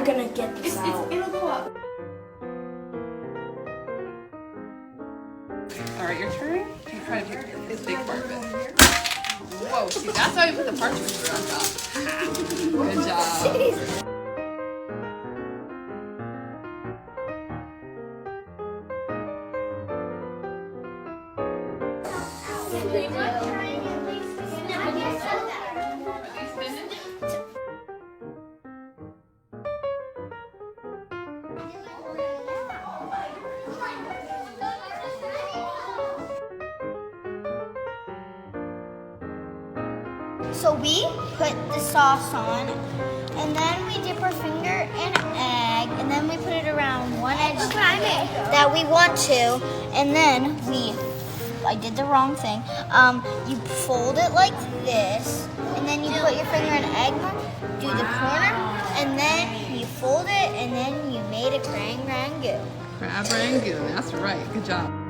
I'm gonna get this out. It'll go up. All right, your turn. You try to pick this big part of it. Whoa, see, that's why we put the parchment paper on top. Good job. So we put the sauce on, and then we dip our finger in egg, and then we put it around one edge that we want to, and then I did the wrong thing. You fold it like this, and then you put your finger in egg, do the corner, and then you fold it, and then you made a crab rangoon. Crab rangoon, that's right. Good job.